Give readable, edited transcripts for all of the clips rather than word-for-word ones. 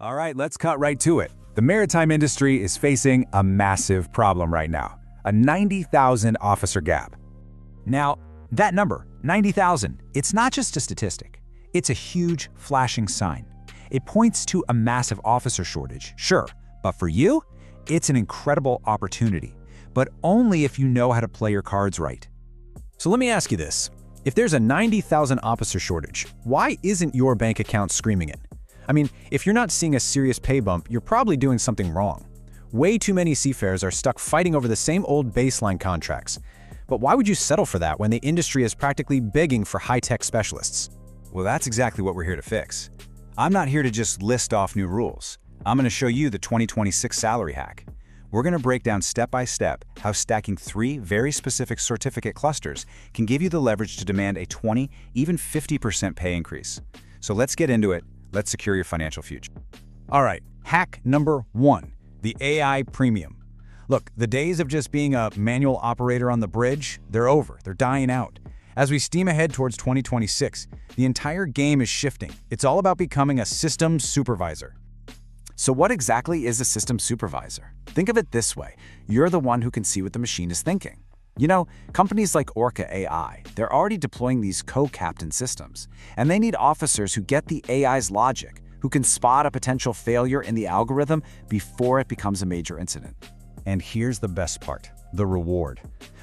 All right, let's cut right to it. The maritime industry is facing a massive problem right now, a 90,000 officer gap. Now, that number, 90,000, it's not just a statistic. It's a huge flashing sign. It points to a massive officer shortage, sure, but for you, it's an incredible opportunity, but only if you know how to play your cards right. So let me ask you this. If there's a 90,000 officer shortage, why isn't your bank account screaming it? I mean, if you're not seeing a serious pay bump, you're probably doing something wrong. Way too many seafarers are stuck fighting over the same old baseline contracts. But why would you settle for that when the industry is practically begging for high-tech specialists? Well, that's exactly what we're here to fix. I'm not here to just list off new rules. I'm going to show you the 2026 salary hack. We're going to break down step by step how stacking 3 very specific certificate clusters can give you the leverage to demand a 20, even 50% pay increase. So let's get into it. Let's secure your financial future. All right, hack number 1, the AI premium. Look, the days of just being a manual operator on the bridge, they're over, they're dying out. As we steam ahead towards 2026, the entire game is shifting. It's all about becoming a systems supervisor. So what exactly is a systems supervisor? Think of it this way. You're the one who can see what the machine is thinking. You know, companies like Orca AI, they're already deploying these co-captain systems, and they need officers who get the AI's logic, who can spot a potential failure in the algorithm before it becomes a major incident. And here's the best part, the reward.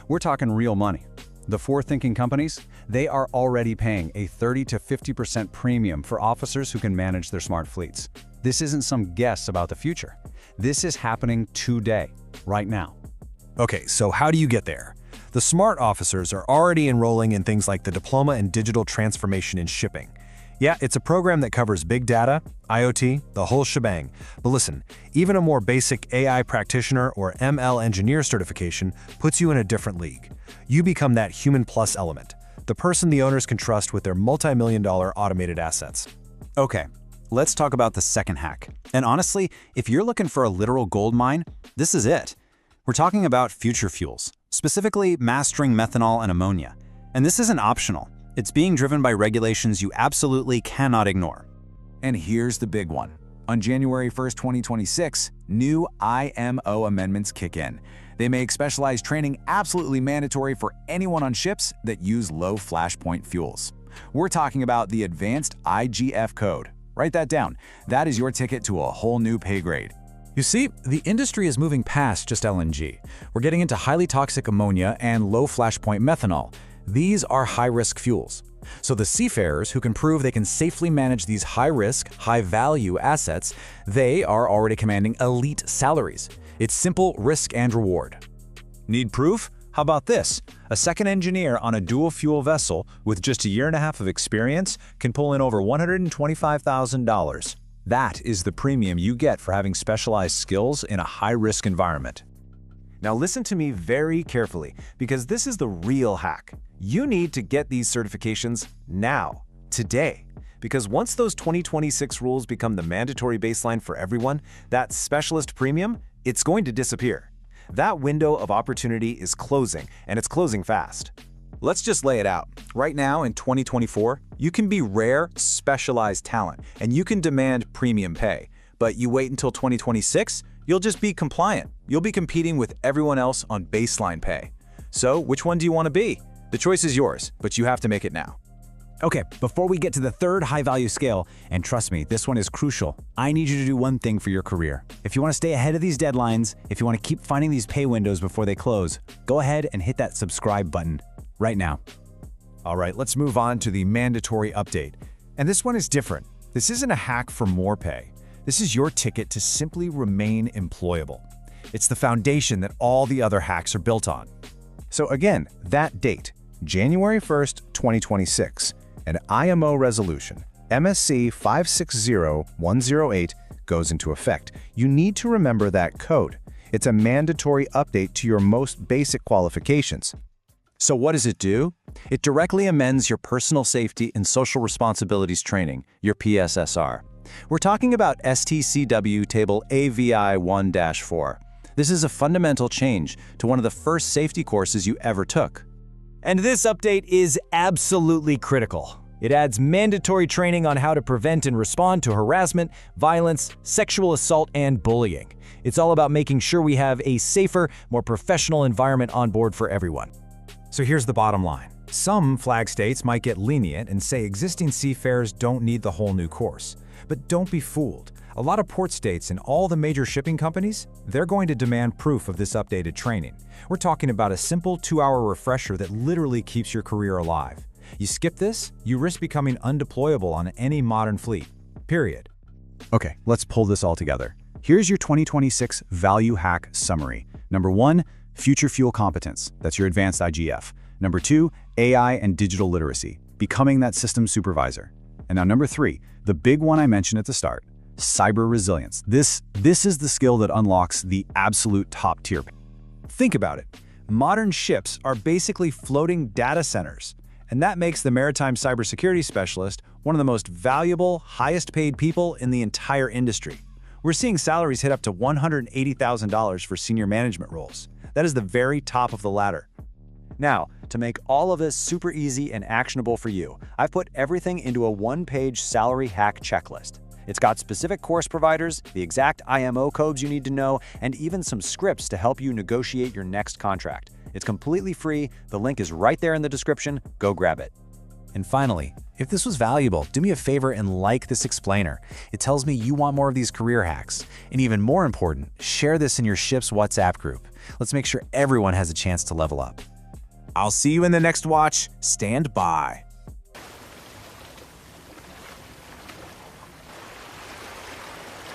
We're talking real money. The forward-thinking companies, they are already paying a 30 to 50% premium for officers who can manage their smart fleets. This isn't some guess about the future. This is happening today, right now. Okay, so how do you get there? The smart officers are already enrolling in things like the Diploma in Digital Transformation in Shipping. Yeah, it's a program that covers big data, IoT, the whole shebang. But listen, even a more basic AI practitioner or ML engineer certification puts you in a different league. You become that human plus element, the person the owners can trust with their multi-million-dollar automated assets. Okay, let's talk about the second hack. And honestly, if you're looking for a literal gold mine, this is it. We're talking about future fuels, specifically mastering methanol and ammonia. And this isn't optional. It's being driven by regulations you absolutely cannot ignore. And here's the big one. On January 1st, 2026, new IMO amendments kick in. They make specialized training absolutely mandatory for anyone on ships that use low flashpoint fuels. We're talking about the Advanced IGF code. Write that down. That is your ticket to a whole new pay grade. You see, the industry is moving past just LNG. We're getting into highly toxic ammonia and low flashpoint methanol. These are high-risk fuels. So the seafarers who can prove they can safely manage these high-risk, high-value assets, they are already commanding elite salaries. It's simple risk and reward. Need proof? How about this? A second engineer on a dual-fuel vessel with just a year and a half of experience can pull in over $125,000. That is the premium you get for having specialized skills in a high-risk environment. Now listen to me very carefully, because this is the real hack. You need to get these certifications now, today. Because once those 2026 rules become the mandatory baseline for everyone, that specialist premium, it's going to disappear. That window of opportunity is closing, and it's closing fast. Let's just lay it out. Right now, in 2024, you can be rare, specialized talent, and you can demand premium pay. But you wait until 2026, you'll just be compliant. You'll be competing with everyone else on baseline pay. So, which one do you want to be? The choice is yours, but you have to make it now. Okay, before we get to the third high-value scale, and trust me, this one is crucial, I need you to do one thing for your career. If you want to stay ahead of these deadlines, if you want to keep finding these pay windows before they close, go ahead and hit that subscribe button right now. All right, let's move on to the mandatory update. And this one is different. This isn't a hack for more pay. This is your ticket to simply remain employable. It's the foundation that all the other hacks are built on. So again, that date, January 1st, 2026, an IMO resolution, MSC 560108, goes into effect. You need to remember that code. It's a mandatory update to your most basic qualifications. So what does it do? It directly amends your personal safety and social responsibilities training, your PSSR. We're talking about STCW Table AVI 1-4. This is a fundamental change to one of the first safety courses you ever took. And this update is absolutely critical. It adds mandatory training on how to prevent and respond to harassment, violence, sexual assault, and bullying. It's all about making sure we have a safer, more professional environment on board for everyone. So here's the bottom line. Some flag states might get lenient and say existing seafarers don't need the whole new course. But don't be fooled. A lot of port states and all the major shipping companies, they're going to demand proof of this updated training. We're talking about a simple 2-hour refresher that literally keeps your career alive. You skip this, you risk becoming undeployable on any modern fleet. Period. Okay, let's pull this all together. Here's your 2026 Value Hack Summary. Number 1, Future Fuel Competence. That's your advanced IGF. Number 2, AI and digital literacy, becoming that system supervisor. And now number 3, the big one I mentioned at the start, cyber resilience. This is the skill that unlocks the absolute top tier. Think about it. Modern ships are basically floating data centers, and that makes the maritime cybersecurity specialist one of the most valuable, highest paid people in the entire industry. We're seeing salaries hit up to $180,000 for senior management roles. That is the very top of the ladder. Now, to make all of this super easy and actionable for you, I've put everything into a one-page salary hack checklist. It's got specific course providers, the exact IMO codes you need to know, and even some scripts to help you negotiate your next contract. It's completely free. The link is right there in the description. Go grab it. And finally, if this was valuable, do me a favor and like this explainer. It tells me you want more of these career hacks. And even more important, share this in your ship's WhatsApp group. Let's make sure everyone has a chance to level up. I'll see you in the next watch. Stand by.